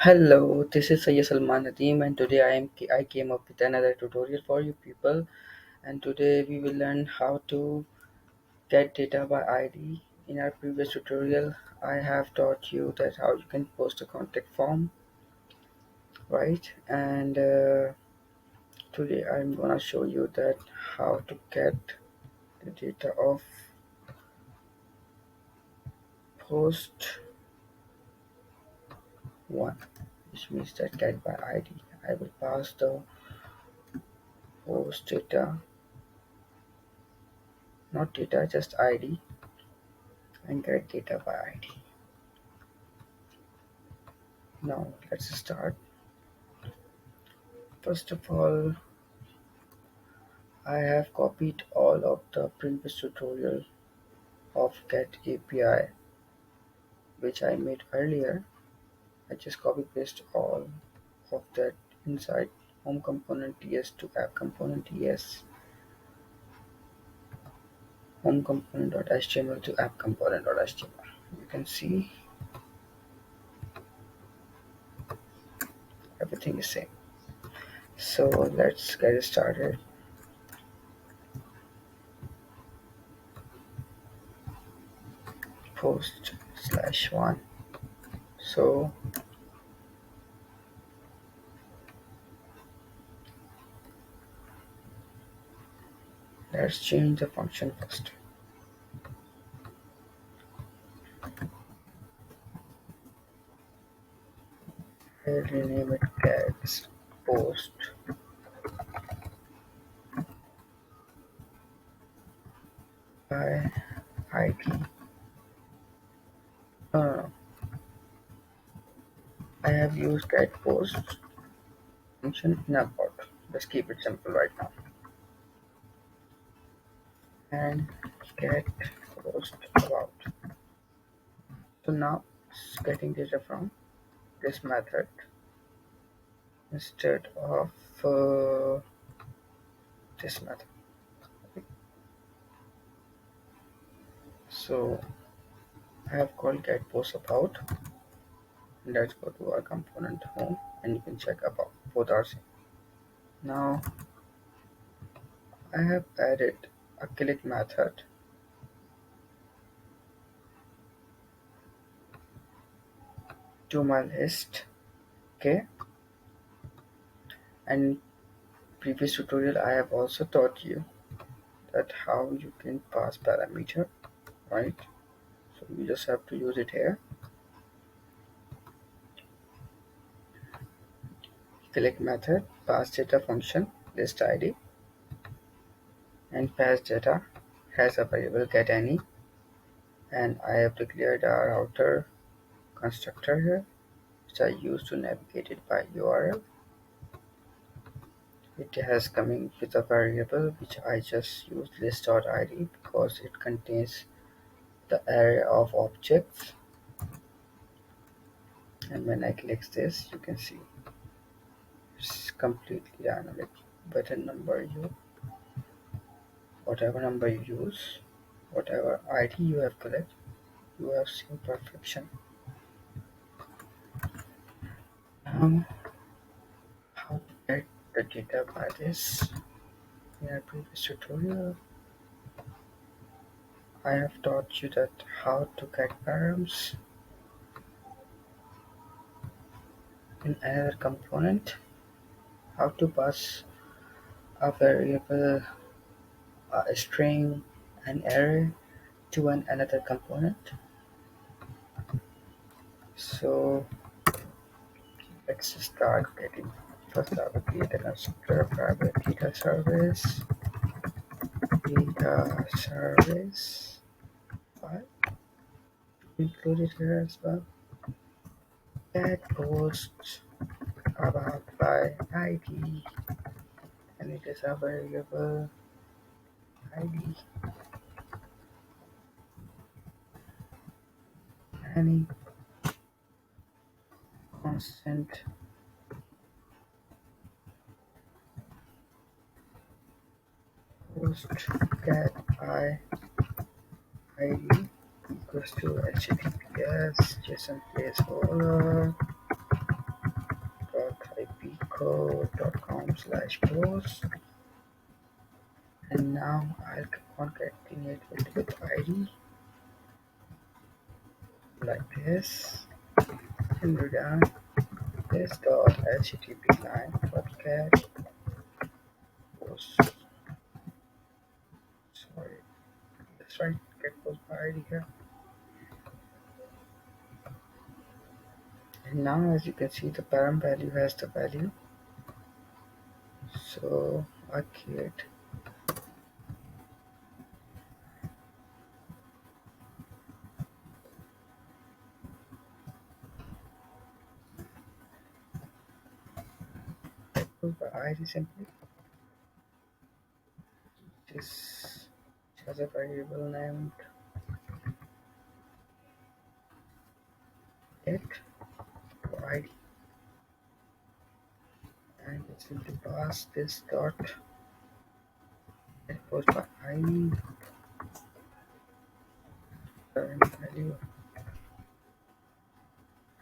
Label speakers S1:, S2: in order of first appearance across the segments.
S1: Hello, this is Sayyid Salman Nadeem, and today I came up with another tutorial for you people. And today we will learn how to get data by ID. In our previous tutorial, I have taught you that how you can post a contact form, right? And today I'm gonna show you that how to get the data of post one, which means that get by ID. I will pass the post data, not data, just ID, and get data by ID. Now let's start. First of all, I have copied all of the previous tutorial of get API which I made earlier. I just copy paste all of that inside home component TS to app component TS, home component.html to app component.html. You can see everything is same. So let's get started. Post slash one. So let's change the function first. I'll rename it get post by ID. No, no, no. I have used get post function in about. Let's keep it simple right now. And get post about. So now it's getting data from this method instead of this method. So I have called get post about. And let's go to our component home and you can check about both are same. Now I have added a click method to my list. Okay, and previous tutorial I have also taught you that how you can pass parameter, right? So you just have to use it here. Click method, pass data function, list ID, and pass data has a variable get any, and I have declared our outer constructor here, which I use to navigate it by URL. It has coming with a variable which I just use list.id because it contains the array of objects, and when I click this you can see it's completely dynamic. Button number, you whatever number you use, whatever ID you have collected, you have seen perfection. How to get the data by this? In our previous tutorial I have taught you that how to get params in another component, how to pass a variable, a string, an array to another component. So let's start getting. First I will create a constructor private data service file included here as well. That post about by ID, and it is a variable ID, any constant post get by ID equals to https json placeholder slash post, and now I'll concatenate it with ID like this, and we're done. This dot HTTP line dot get post. Sorry, that's right. Get post by ID here. And now, as you can see, the param value has the value. So I create post by ID simply. This has a variable named get for ID, and it simply pass this dot get post by ID current value,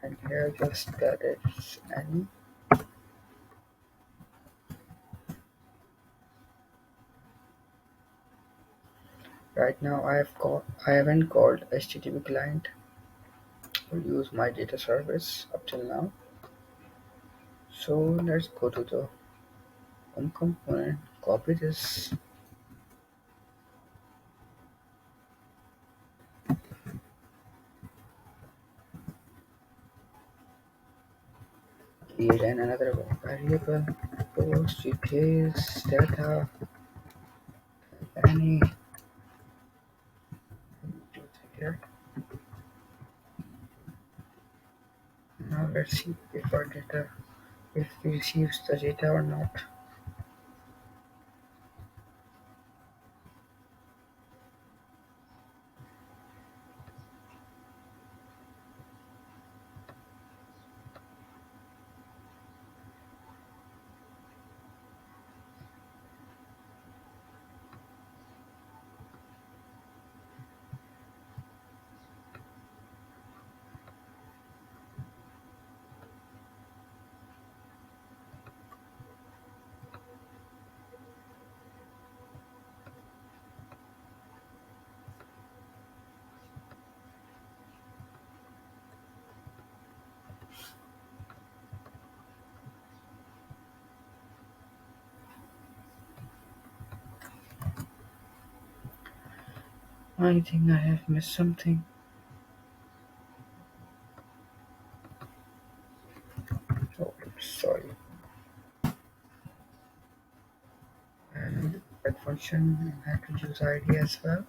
S1: and here just that it's any. Right now I haven't called HTTP client or use my data service up till now. So let's go to the home component, copy this, create another variable, post replace data any here. Now let's see if our data if we receives the data or not. I think I have missed something. Oh, sorry. And that function had to use ID as well.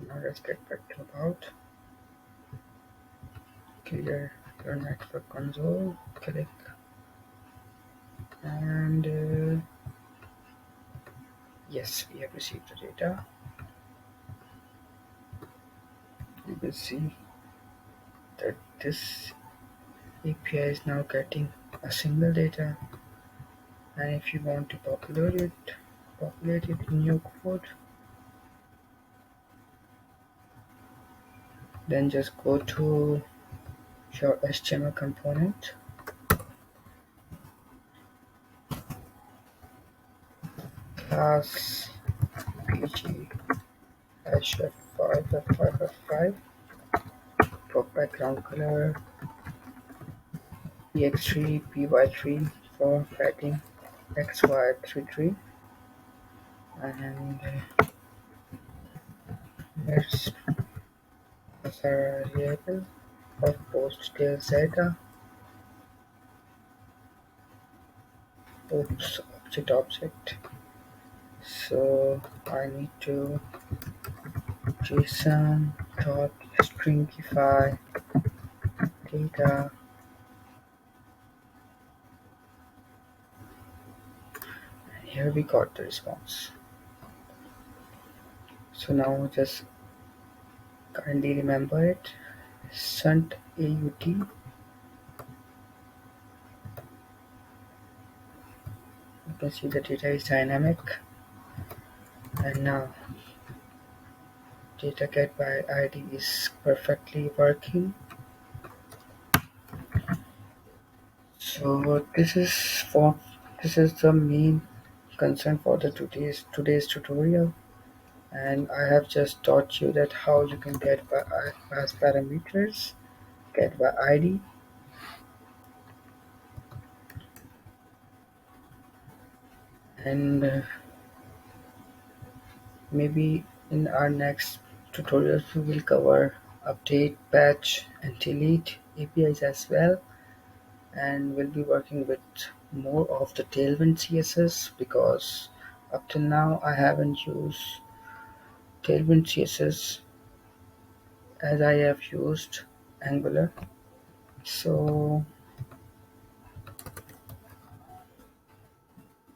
S1: Now let's get back to about. Clear your network console. Click and yes, we have received the data. You will see that this API is now getting a single data, and if you want to populate it in your code, then just go to your HTML component, class pg hash f5 for background color, ex3 py3 for padding xy33, and let's pass a variable of post details data. Oops, object. So I need to JSON dot stringify data, and here we got the response. So now just kindly remember it. Sent AUT. You can see the data is dynamic, and now data get by ID is perfectly working. So this is for this is the main concern for the today's tutorial, and I have just taught you that how you can get by as parameters, get by ID, and maybe in our next tutorials we will cover update, patch, and delete APIs as well, and we'll be working with more of the Tailwind CSS because up till now I haven't used Tailwind CSS as I have used Angular. So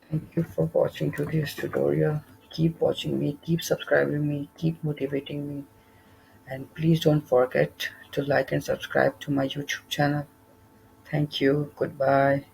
S1: thank you for watching today's tutorial. Keep watching me, keep subscribing me, keep motivating me, and please don't forget to like and subscribe to my YouTube channel. Thank you. Goodbye.